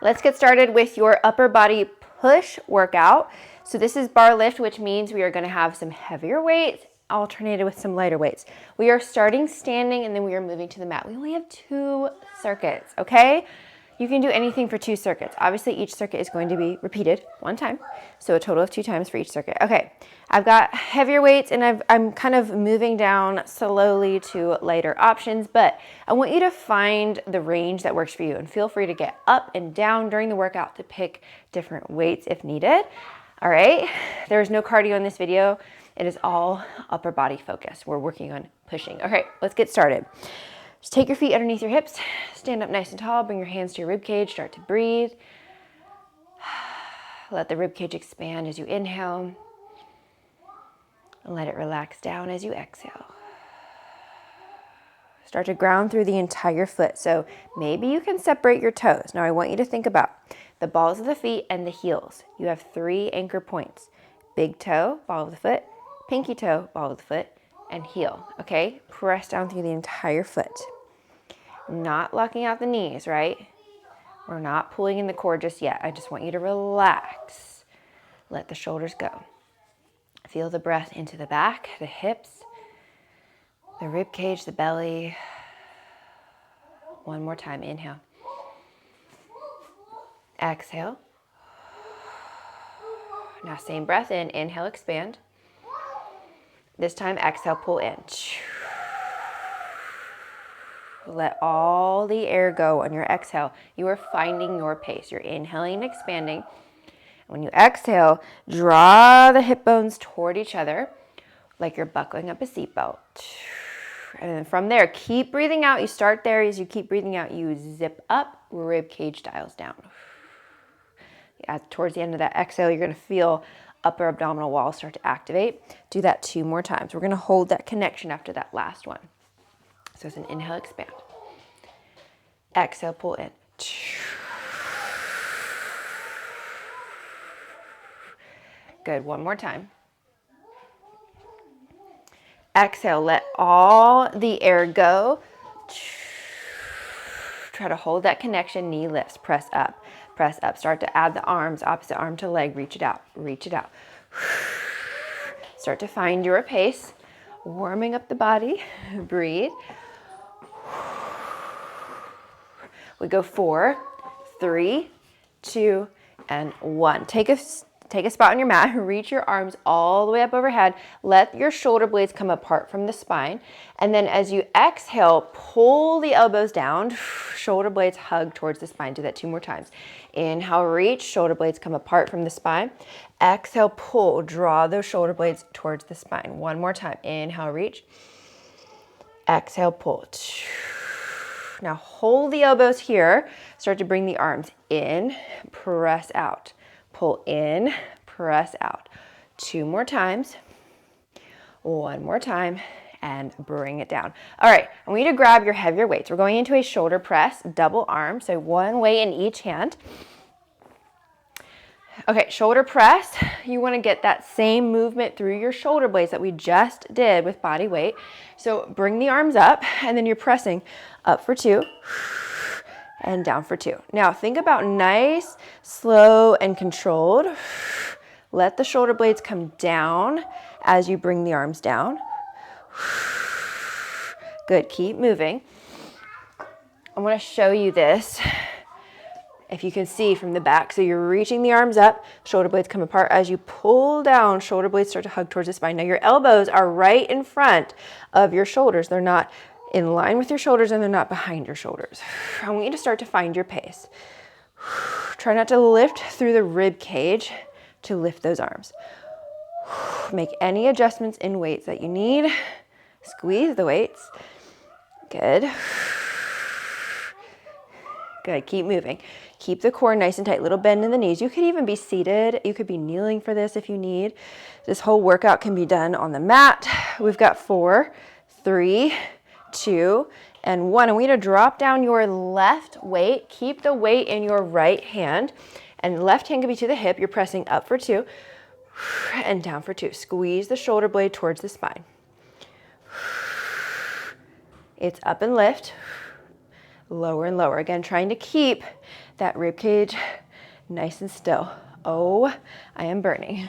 Let's get started with your upper body push workout. So this is bar lift, which means we are going to have some heavier weights alternated with some lighter weights. We are starting standing and then we are moving to the mat. We only have 2 circuits, okay? You can do anything for 2 circuits. Obviously, each circuit is going to be repeated 1 time, so a total of 2 times for each circuit. Okay, I've got heavier weights and I'm kind of moving down slowly to lighter options, but I want you to find the range that works for you and feel free to get up and down during the workout to pick different weights if needed. All right, there's no cardio in this video. It is all upper body focus. We're working on pushing. Okay, let's get started. Just take your feet underneath your hips, stand up nice and tall, bring your hands to your rib cage, start to breathe. Let the rib cage expand as you inhale, and let it relax down as you exhale. Start to ground through the entire foot. So maybe you can separate your toes. Now I want you to think about the balls of the feet and the heels. You have 3 anchor points: big toe, ball of the foot; pinky toe, ball of the foot; and heel, okay? Press down through the entire foot. Not locking out the knees, right? We're not pulling in the core just yet. I just want you to relax. Let the shoulders go. Feel the breath into the back, the hips, the rib cage, the belly. One more time, inhale. Exhale. Now same breath in, inhale, expand. This time, exhale, pull in. Let all the air go on your exhale. You are finding your pace. You're inhaling and expanding. When you exhale, draw the hip bones toward each other like you're buckling up a seatbelt. And then from there, keep breathing out. You start there. As you keep breathing out, you zip up, rib cage dials down. Towards the end of that exhale, you're going to feel upper abdominal wall start to activate. Do that 2 more times. We're going to hold that connection after that last one. So it's an inhale, expand. Exhale, pull in. Good, one more time. Exhale, let all the air go. Try to hold that connection, knee lifts, press up. Press up, start to add the arms, opposite arm to leg, reach it out, reach it out. Start to find your pace, warming up the body, breathe. We go 4, 3, 2, and 1. Take a spot on your mat, reach your arms all the way up overhead. Let your shoulder blades come apart from the spine. And then as you exhale, pull the elbows down, shoulder blades hug towards the spine. Do that 2 more times. Inhale, reach, shoulder blades come apart from the spine. Exhale, pull, draw those shoulder blades towards the spine. 1 more time. Inhale, reach. Exhale, pull. Now hold the elbows here. Start to bring the arms in, press out. Pull in, press out. 2 more times. 1 more time, and bring it down. All right, I want you to grab your heavier weights. We're going into a shoulder press, double arm, so 1 weight in each hand. Okay, shoulder press, you want to get that same movement through your shoulder blades that we just did with body weight. So bring the arms up, and then you're pressing up for 2 and down for 2. Now think about nice, slow, and controlled. Let the shoulder blades come down as you bring the arms down. Good, keep moving. I want to show you this. If you can see from the back, so you're reaching the arms up, shoulder blades come apart. As you pull down, shoulder blades start to hug towards the spine. Now your elbows are right in front of your shoulders. They're not in line with your shoulders and they're not behind your shoulders. I want you to start to find your pace. Try not to lift through the rib cage to lift those arms. Make any adjustments in weights that you need. Squeeze the weights. Good. Good, keep moving. Keep the core nice and tight, little bend in the knees. You could even be seated. You could be kneeling for this if you need. This whole workout can be done on the mat. We've got 4, 3, 2, and 1. And we need to drop down your left weight. Keep the weight in your right hand. And left hand can be to the hip. You're pressing up for 2 and down for 2. Squeeze the shoulder blade towards the spine. It's up and lift. Lower and lower. Again, trying to keep that rib cage nice and still. Oh, I am burning.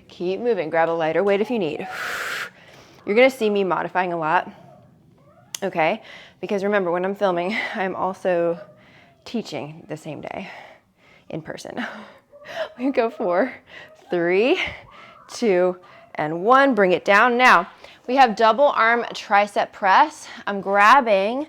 Keep moving. Grab a lighter weight if you need. You're gonna see me modifying a lot, okay? Because remember, when I'm filming, I'm also teaching the same day in person. We go 4, 3, 2, and 1. Bring it down. Now, we have double arm tricep press. I'm grabbing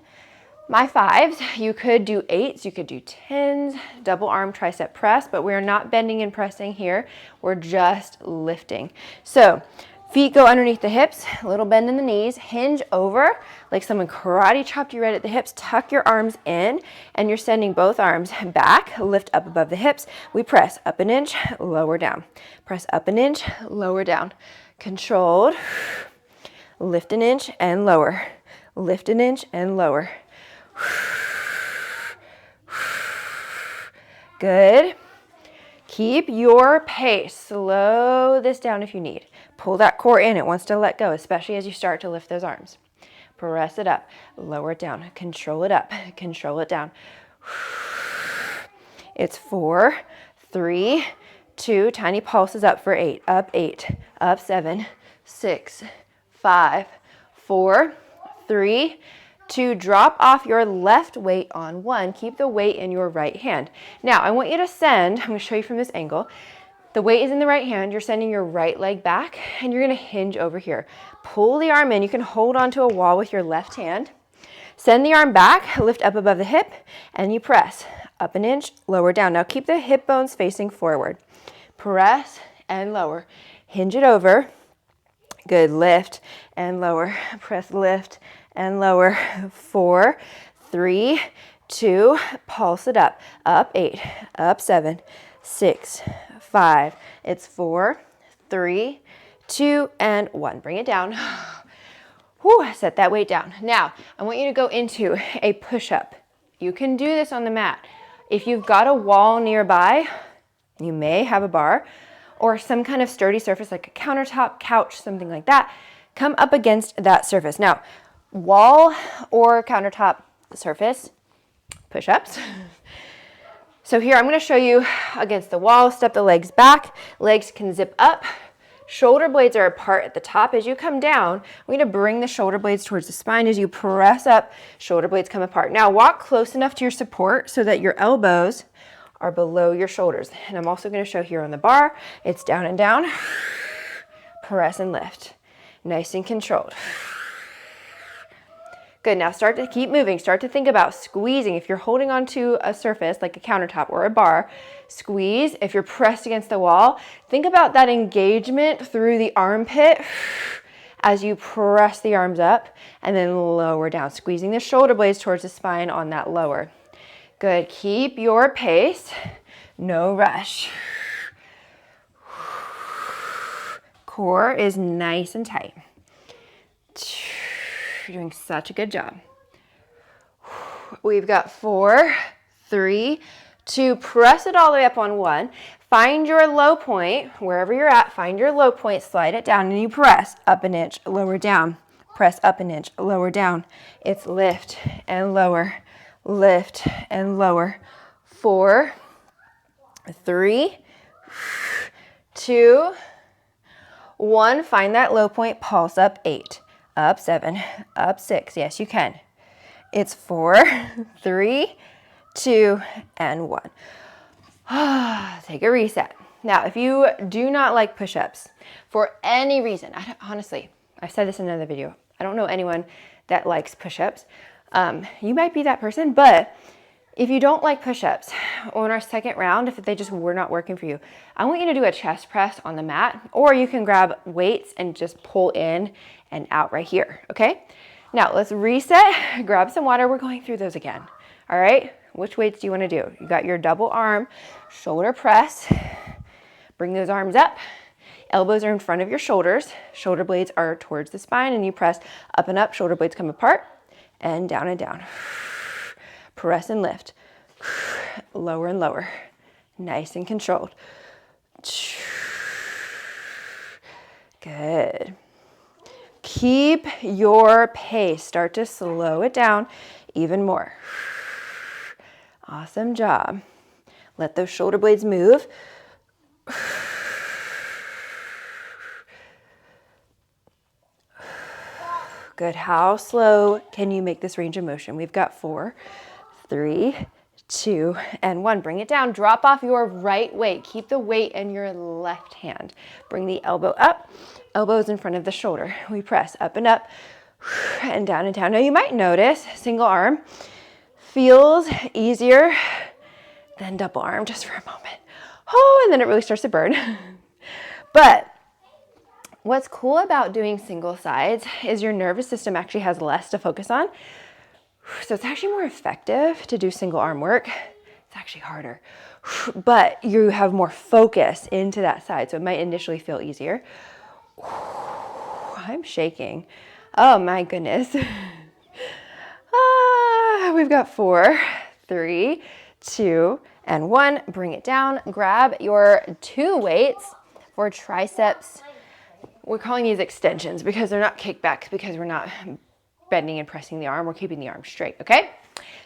my 5s. You could do 8s, you could do 10s, double arm tricep press, but we're not bending and pressing here. We're just lifting. So feet go underneath the hips, a little bend in the knees, hinge over like someone karate chopped you right at the hips. Tuck your arms in, and you're sending both arms back, lift up above the hips. We press up an inch, lower down. Press up an inch, lower down. Controlled. Lift an inch and lower. Lift an inch and lower. Good. Keep your pace. Slow this down if you need. Pull that core in. It wants to let go, especially as you start to lift those arms. Press it up. Lower it down. Control it up. Control it down. It's 4, 3, 2. Tiny pulses up for 8. Up 8. Up 7, 6, 5, 4, 3, 2. Drop off your left weight on 1. Keep the weight in your right hand. Now, I want you to send, I'm going to show you from this angle. The weight is in the right hand. You're sending your right leg back, and you're going to hinge over here. Pull the arm in. You can hold onto a wall with your left hand. Send the arm back, lift up above the hip, and you press. Up an inch, lower down. Now, keep the hip bones facing forward. Press and lower. Hinge it over. Good. Lift and lower. Press, lift and lower. 4, 3, 2. Pulse it up. Up 8, up 7, 6, 5. It's 4, 3, 2, and 1. Bring it down. Whew, set that weight down. Now, I want you to go into a push-up. You can do this on the mat. If you've got a wall nearby, you may have a bar or some kind of sturdy surface like a countertop, couch, something like that. Come up against that surface. Now, wall or countertop surface, push-ups. So here I'm going to show you against the wall. Step the legs back. Legs can zip up. Shoulder blades are apart at the top. As you come down, we're going to bring the shoulder blades towards the spine. As you press up, shoulder blades come apart. Now walk close enough to your support so that your elbows are below your shoulders. And I'm also going to show here on the bar. It's down and down. Press and lift. Nice and controlled. Good. Now start to keep moving. Start to think about squeezing. If you're holding onto a surface like a countertop or a bar, squeeze. If you're pressed against the wall, think about that engagement through the armpit as you press the arms up and then lower down, squeezing the shoulder blades towards the spine on that lower. Good. Keep your pace. No rush. Core is nice and tight. You're doing such a good job. We've got 4, 3, 2. Press it all the way up on 1. Find your low point, wherever you're at, find your low point, slide it down, and you press up an inch, lower down. Press up an inch, lower down. It's lift and lower, lift and lower. 4, 3, 2, 1. Find that low point, pulse up 8. Up 7, up 6. Yes, you can. It's 4, 3, 2, and 1. Take a reset. Now, if you do not like push-ups for any reason, honestly, I said this in another video. I don't know anyone that likes push-ups. You might be that person, but if you don't like push-ups on our second round, if they just were not working for you, I want you to do a chest press on the mat, or you can grab weights and just pull in and out right here, okay? Now let's reset, grab some water. We're going through those again, all right? Which weights do you want to do? You got your double arm, shoulder press. Bring those arms up. Elbows are in front of your shoulders. Shoulder blades are towards the spine, and you press up and up. Shoulder blades come apart and down and down. Press and lift. Lower and lower. Nice and controlled. Good. Keep your pace. Start to slow it down even more. Awesome job. Let those shoulder blades move. Good. How slow can you make this range of motion? We've got 4, 3, 2, and 1. Bring it down. Drop off your right weight. Keep the weight in your left hand. Bring the elbow up. Elbows in front of the shoulder. We press up and up and down and down. Now you might notice single arm feels easier than double arm just for a moment. Oh, and then it really starts to burn. But what's cool about doing single sides is your nervous system actually has less to focus on. So it's actually more effective to do single arm work. It's actually harder, but you have more focus into that side. So it might initially feel easier. I'm shaking. Oh my goodness. We've got 4, 3, 2, and 1. Bring it down. Grab your 2 weights for triceps. We're calling these extensions because they're not kickbacks, because we're not bending and pressing the arm. We're keeping the arm straight, okay?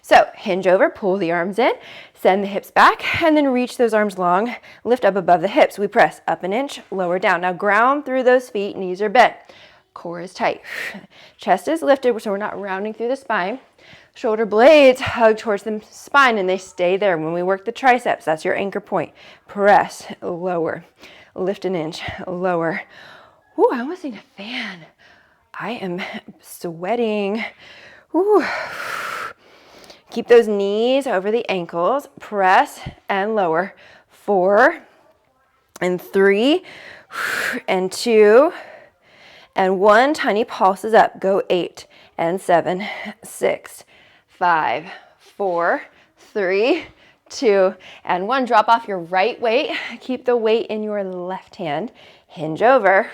So hinge over, pull the arms in, send the hips back, and then reach those arms long, lift up above the hips. We press up an inch, lower down. Now ground through those feet, knees are bent. Core is tight. Chest is lifted, so we're not rounding through the spine. Shoulder blades hug towards the spine and they stay there. When we work the triceps, that's your anchor point. Press, lower, lift an inch, lower. Ooh, I almost need a fan. I am sweating. Ooh. Keep those knees over the ankles. Press and lower. 4 and 3 and 2 and 1. Tiny pulses up. Go 8 and 7, 6, 5, 4, 3, 2, and 1. Drop off your right weight. Keep the weight in your left hand. Hinge over.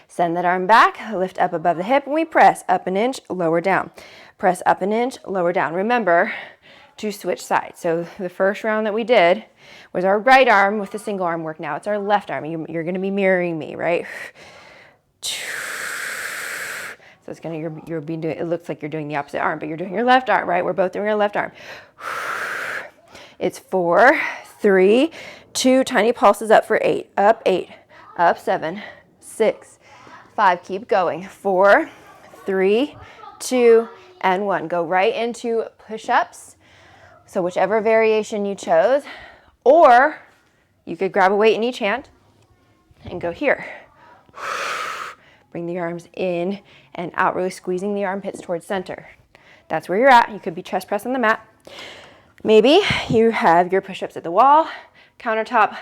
Send that arm back. Lift up above the hip. And we press up an inch, lower down. Press up an inch, lower down. Remember to switch sides. So the first round that we did was our right arm with the single arm work. Now it's our left arm. You're going to be mirroring me, right? So it's going to, you're being doing, it looks like you're doing the opposite arm, but you're doing your left arm, right? We're both doing our left arm. It's 4, 3, 2, tiny pulses up for 8, up 7, 6, 5, keep going. 4, 3, 2, and 1. Go right into push-ups. So whichever variation you chose, or you could grab a weight in each hand and go here. Bring the arms in and out, really squeezing the armpits towards center. That's where you're at. You could be chest press on the mat. Maybe you have your push-ups at the wall, countertop.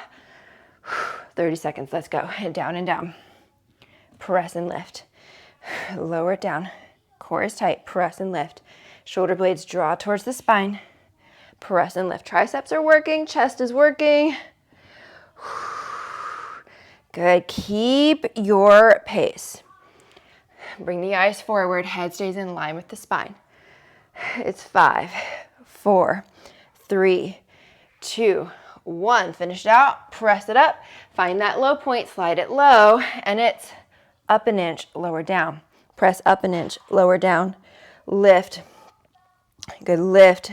30 seconds, let's go. And down. Press and lift. Lower it down. Core is tight, press and lift. Shoulder blades draw towards the spine. Press and lift. Triceps are working, chest is working. Good, keep your pace. Bring the eyes forward, head stays in line with the spine. It's 5, 4, 3, 2, 1. Finish it out, press it up. Find that low point, slide it low, and it's up an inch, lower down. Press up an inch, lower down. Lift. Good, lift.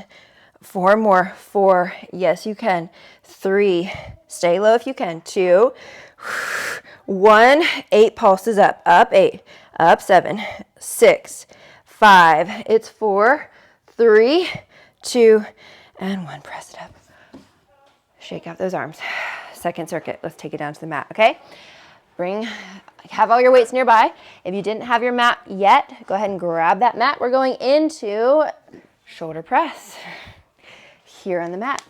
4 more. 4, yes you can. 3, stay low if you can. 2, 1, 8 pulses up. Up 8, up 7, 6, 5. It's 4, 3, 2, and 1. Press it up. Shake out those arms. Second circuit. Let's take it down to the mat, okay? Have all your weights nearby. If you didn't have your mat yet, go ahead and grab that mat. We're going into shoulder press here on the mat.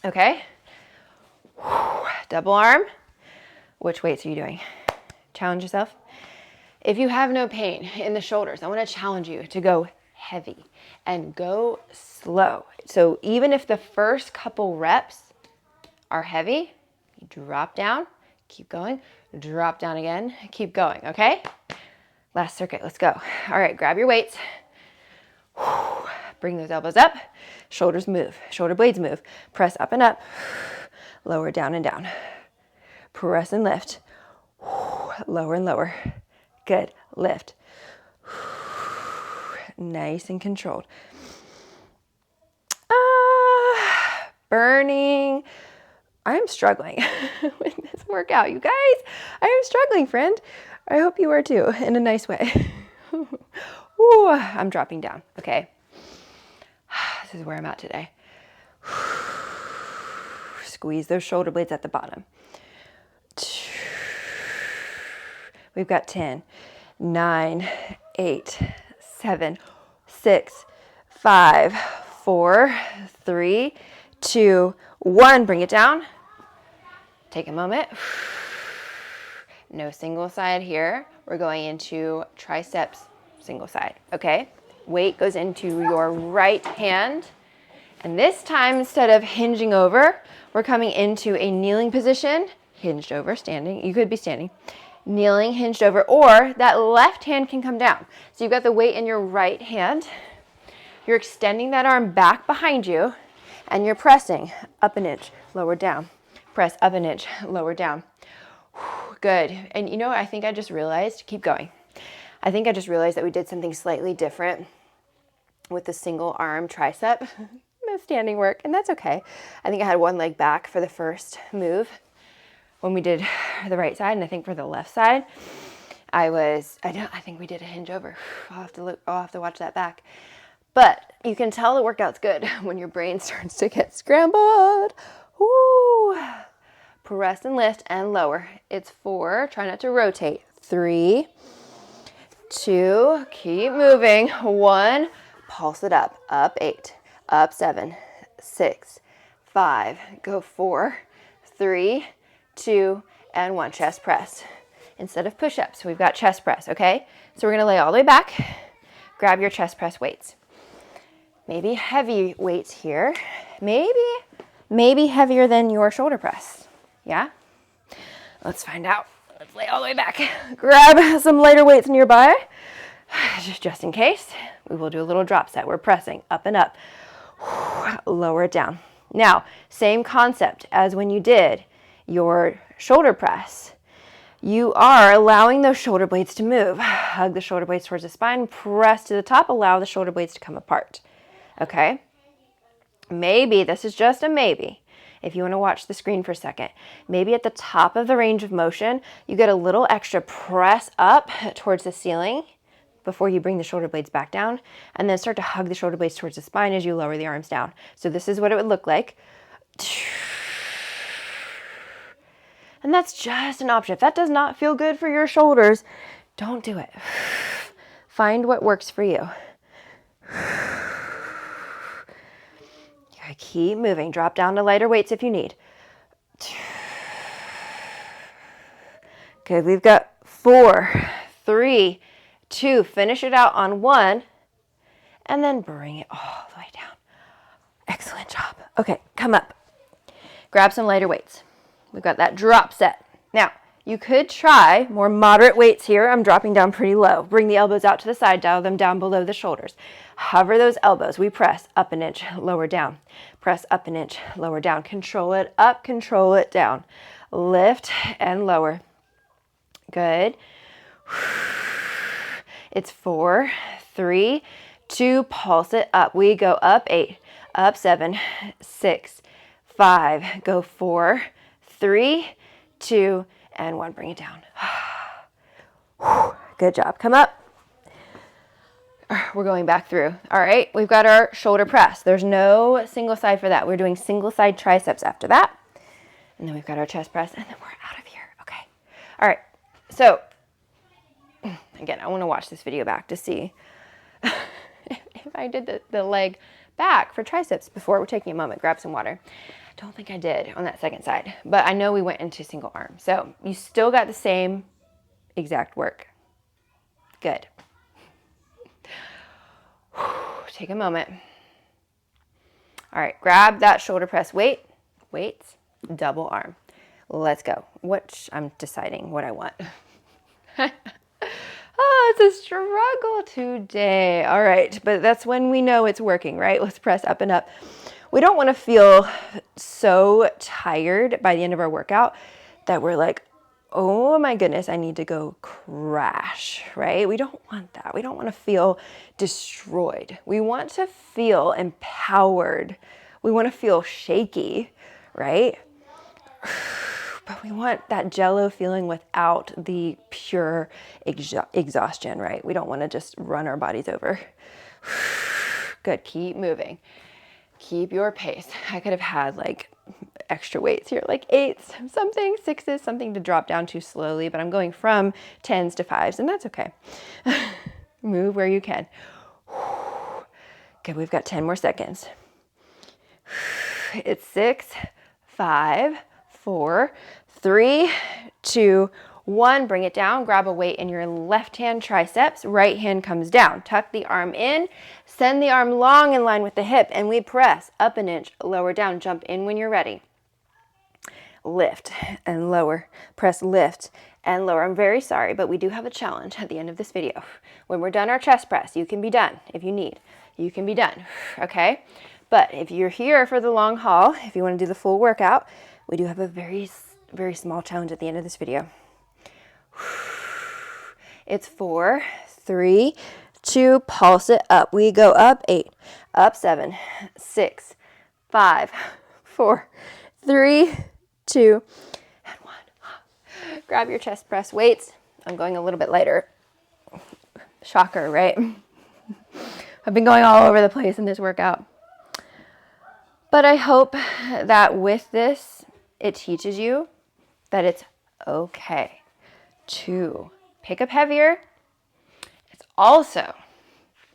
Okay? Double arm. Which weights are you doing? Challenge yourself. If you have no pain in the shoulders, I want to challenge you to go heavy and go slow. So even if the first couple reps are heavy, you drop down, keep going, drop down again, keep going, okay? Last circuit, let's go. All right, grab your weights. Bring those elbows up, shoulders move, shoulder blades move. Press up and up, lower down and down. Press and lift, lower and lower. Good, lift. Nice and controlled. burning. I am struggling with this workout, you guys. I am struggling, friend. I hope you are too, in a nice way. Ooh, I'm dropping down. Okay. This is where I'm at today. Squeeze those shoulder blades at the bottom. We've got 10, 9, 8, 7, 6, 5, 4, 3, 2, 1. Bring it down. Take a moment. No single side here. We're going into triceps single side, okay? Weight goes into your right hand. And this time, instead of hinging over, we're coming into a kneeling position, hinged over, standing. You could be standing, kneeling, hinged over, or that left hand can come down. So you've got the weight in your right hand. You're extending that arm back behind you, and you're pressing up an inch, lower down. Press up an inch, lower down. Good. And you know, I think I just realized, keep going. I think I just realized that we did something slightly different with the single arm tricep. Standing work, and that's okay. I think I had one leg back for the first move when we did the right side, and I think for the left side, I think we did a hinge over. I'll have to watch that back. But you can tell the workout's good when your brain starts to get scrambled. Woo! Press and lift and lower. It's 4. Try not to rotate. 3, 2. Keep moving. 1. Pulse it up. Up 8. Up 7, 6, 5, go 4, 3, 2, and 1. Chest press. Instead of push-ups, we've got chest press, okay? So we're gonna lay all the way back, grab your chest press weights. Maybe heavy weights here. Maybe heavier than your shoulder press, yeah? Let's find out. Let's lay all the way back. Grab some lighter weights nearby, just in case. We will do a little drop set. We're pressing up and up. Lower it down. Now, same concept as when you did your shoulder press. You are allowing those shoulder blades to move. Hug the shoulder blades towards the spine, press to the top, allow the shoulder blades to come apart. Okay? Maybe, this is just a maybe, if you want to watch the screen for a second. Maybe at the top of the range of motion, you get a little extra press up towards the ceiling before you bring the shoulder blades back down, and then start to hug the shoulder blades towards the spine as you lower the arms down. So this is what it would look like. And that's just an option. If that does not feel good for your shoulders, don't do it. Find what works for you. Keep moving. Drop down to lighter weights if you need. Good, we've got 4, 3, 2, finish it out on 1, and then bring it all the way down. Excellent job. Okay, come up. Grab some lighter weights. We've got that drop set. Now, you could try more moderate weights here. I'm dropping down pretty low. Bring the elbows out to the side, dial them down below the shoulders. Hover those elbows. We press up an inch, lower down. Press up an inch, lower down. Control it up, control it down. Lift and lower. Good. It's 4, 3, 2, pulse it up. We go up 8, up 7, 6, 5, go 4, 3, 2, and 1. Bring it down. Good job. Come up. We're going back through. All right, we've got our shoulder press. There's no single side for that. We're doing single side triceps after that. And then we've got our chest press, and then we're out of here. Okay. All right, so again, I want to watch this video back to see if I did the leg back for triceps before. We're taking a moment. Grab some water. I don't think I did on that second side, but I know we went into single arm. So you still got the same exact work. Good. Take a moment. All right, grab that shoulder press weights, double arm. Let's go. I'm deciding what I want. Oh, it's a struggle today. All right, but that's when we know it's working, right? Let's press up and up. We don't want to feel so tired by the end of our workout that we're like, oh my goodness, I need to go crash, right? We don't want that. We don't want to feel destroyed. We want to feel empowered We want to feel shaky, right? But we want that jello feeling without the pure exhaustion, right? We don't want to just run our bodies over. Good, keep moving. Keep your pace. I could have had like extra weights here, like 8s, something, 6s, something to drop down to slowly, but I'm going from 10s to 5s, and that's okay. Move where you can. Good, we've got 10 more seconds. It's 6, 5, 4, 3, 2, 1. Bring it down. Grab a weight in your left hand triceps. Right hand comes down. Tuck the arm in. Send the arm long in line with the hip, and we press up an inch, lower down. Jump in when you're ready. Lift and lower. Press, lift and lower. I'm very sorry, but we do have a challenge at the end of this video. When we're done our chest press, you can be done if you need. You can be done, okay? But if you're here for the long haul, if you want to do the full workout, we do have a very, very small challenge at the end of this video. It's 4, 3, 2, pulse it up. We go up 8, up 7, 6, 5, 4, 3, 2, and 1. Grab your chest press weights. I'm going a little bit lighter. Shocker, right? I've been going all over the place in this workout. But I hope that with this, it teaches you that it's okay to pick up heavier. It's also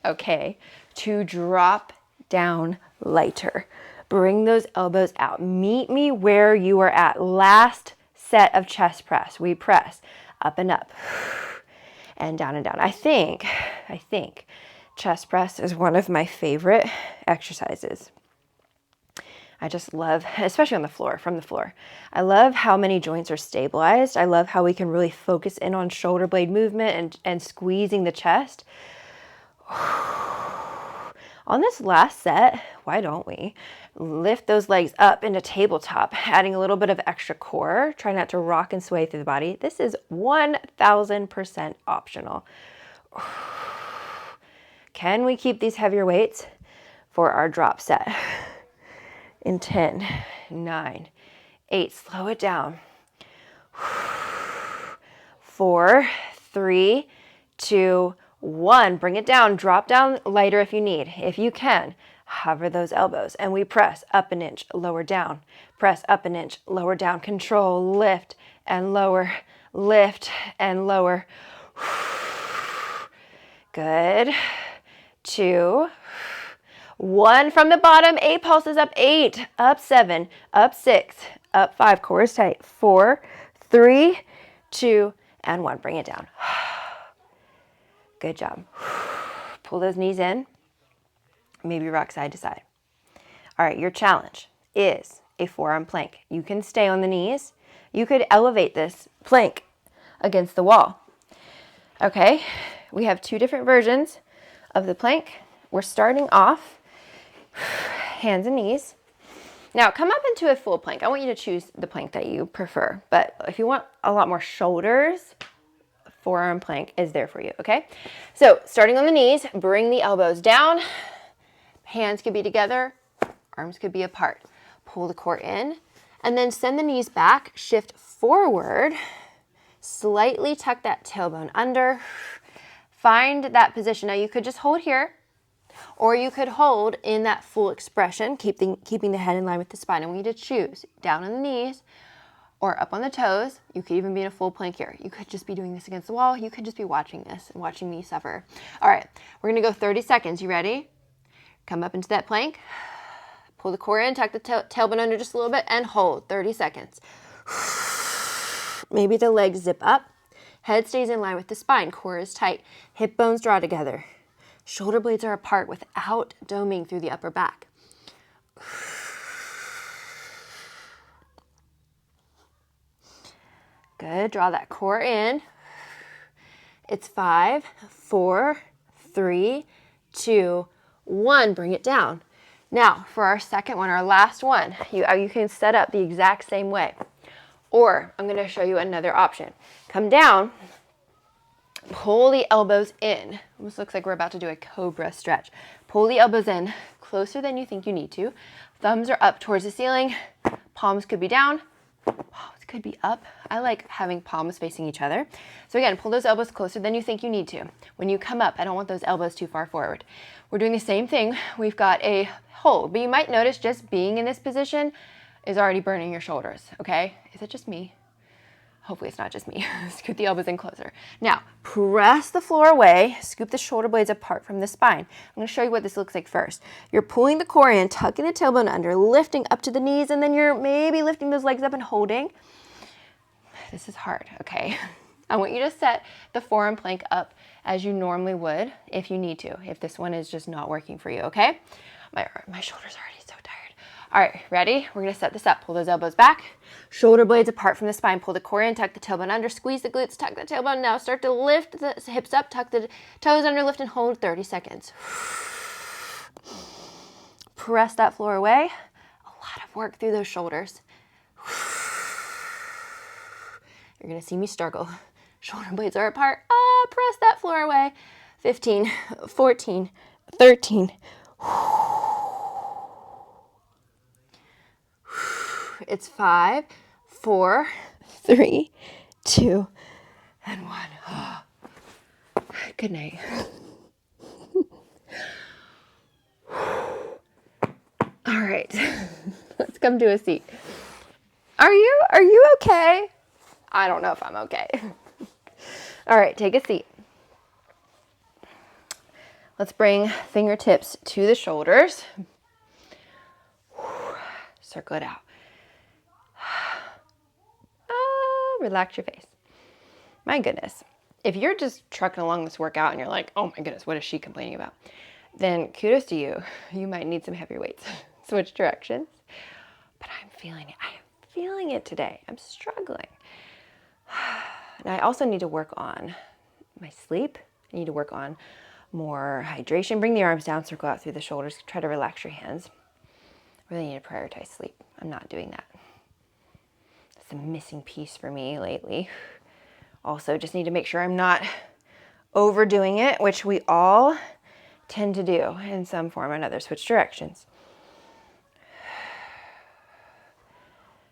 okay to drop down lighter. Bring those elbows out. Meet me where you are at. Last set of chest press. We press up and up and down and down. I think chest press is one of my favorite exercises. I just love, especially on the floor, from the floor. I love how many joints are stabilized. I love how we can really focus in on shoulder blade movement and squeezing the chest. On this last set, why don't we lift those legs up into tabletop, adding a little bit of extra core. Try not to rock and sway through the body. This is 1000% optional. Can we keep these heavier weights for our drop set? In 10, 9, 8, slow it down. 4, 3, 2, 1. Bring it down. Drop down lighter if you need. If you can, hover those elbows. And we press up an inch, lower down. Press up an inch, lower down. Control, lift and lower. Lift and lower. Good. 2, 1 from the bottom. 8 pulses up. 8, up 7, up 6, up 5. Core is tight. 4, 3, 2, and 1. Bring it down. Good job. Pull those knees in. Maybe rock side to side. All right, your challenge is a forearm plank. You can stay on the knees. You could elevate this plank against the wall. Okay, we have 2 different versions of the plank. We're starting off hands and knees. Now come up into a full plank. I want you to choose the plank that you prefer, but if you want a lot more shoulders, forearm plank is there for you, okay? So starting on the knees, bring the elbows down. Hands could be together, arms could be apart. Pull the core in, and then send the knees back, shift forward, slightly tuck that tailbone under. Find that position. Now you could just hold here, or you could hold in that full expression, keeping the head in line with the spine. I want you to choose down on the knees or up on the toes. You could even be in a full plank here. You could just be doing this against the wall. You could just be watching this and watching me suffer. All right, we're gonna go 30 seconds. You ready? Come up into that plank. Pull the core in, tuck the tailbone under just a little bit, and hold 30 seconds. Maybe the legs zip up. Head stays in line with the spine. Core is tight. Hip bones draw together. Shoulder blades are apart without doming through the upper back. Good. Draw that core in. It's 5, 4, 3, 2, 1. Bring it down. Now, for our second one, our last one, you can set up the exact same way. Or I'm going to show you another option. Come down, pull the elbows in. Almost looks like we're about to do a cobra stretch. Pull the elbows in closer than you think you need to. Thumbs are up towards the ceiling. Palms could be down. Palms could be up. I like having palms facing each other. So again, pull those elbows closer than you think you need to. When you come up, I don't want those elbows too far forward. We're doing the same thing. We've got a hold, but you might notice just being in this position is already burning your shoulders, okay? Is it just me? Hopefully it's not just me. Scoot the elbows in closer. Now, press the floor away, scoop the shoulder blades apart from the spine. I'm gonna show you what this looks like first. You're pulling the core in, tucking the tailbone under, lifting up to the knees, and then you're maybe lifting those legs up and holding. This is hard, okay? I want you to set the forearm plank up as you normally would if you need to, if this one is just not working for you, okay? My shoulder's already so tired. All right, ready? We're gonna set this up. Pull those elbows back, shoulder blades apart from the spine. Pull the core in, tuck the tailbone under, squeeze the glutes, tuck the tailbone. Now start to lift the hips up, tuck the toes under, lift and hold 30 seconds. Press that floor away. A lot of work through those shoulders. You're gonna see me struggle. Shoulder blades are apart. Press that floor away. 15, 14, 13. It's 5, 4, 3, 2, and 1. Good night. All right, let's come to a seat. Are you okay? I don't know if I'm okay. All right, take a seat. Let's bring fingertips to the shoulders. Circle it out. Relax your face. My goodness. If you're just trucking along this workout and you're like, oh my goodness, what is she complaining about? Then kudos to you. You might need some heavier weights. Switch directions. But I'm feeling it. I am feeling it today. I'm struggling. And I also need to work on my sleep. I need to work on more hydration. Bring the arms down, circle out through the shoulders. Try to relax your hands. Really need to prioritize sleep. I'm not doing that. It's a missing piece for me lately. Also, just need to make sure I'm not overdoing it, which we all tend to do in some form or another. Switch directions.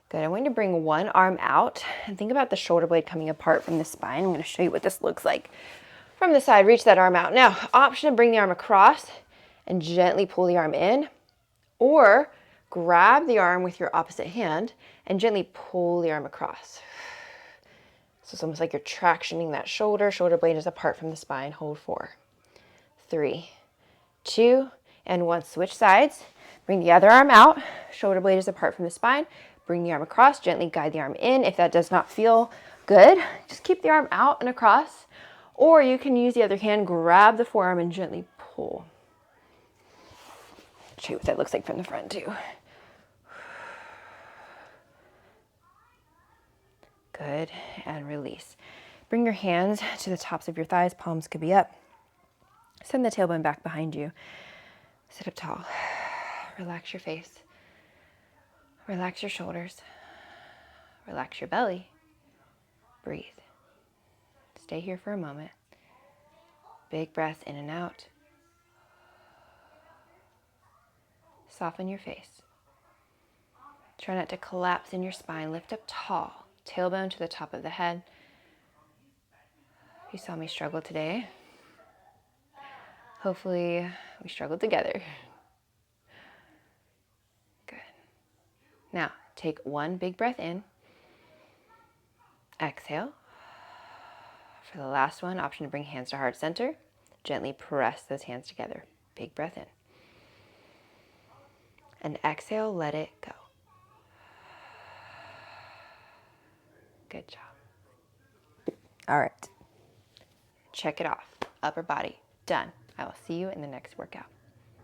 Good. I'm going to bring one arm out and think about the shoulder blade coming apart from the spine. I'm going to show you what this looks like from the side. Reach that arm out. Now, option to bring the arm across and gently pull the arm in, or grab the arm with your opposite hand and gently pull the arm across. So it's almost like you're tractioning that shoulder. Shoulder blade is apart from the spine. Hold 4, 3, 2, and 1. Switch sides. Bring the other arm out. Shoulder blade is apart from the spine. Bring the arm across. Gently guide the arm in. If that does not feel good, just keep the arm out and across. Or you can use the other hand, grab the forearm and gently pull. Show you what that looks like from the front too. Good, and release. Bring your hands to the tops of your thighs, palms could be up. Send the tailbone back behind you. Sit up tall. Relax your face. Relax your shoulders. Relax your belly. Breathe. Stay here for a moment. Big breath in and out. Soften your face. Try not to collapse in your spine. Lift up tall. Tailbone to the top of the head. You saw me struggle today. Hopefully we struggled together. Good. Now, take one big breath in. Exhale. For the last one, option to bring hands to heart center. Gently press those hands together. Big breath in. And exhale, let it go. Good job. All right. Check it off. Upper body, done. I will see you in the next workout.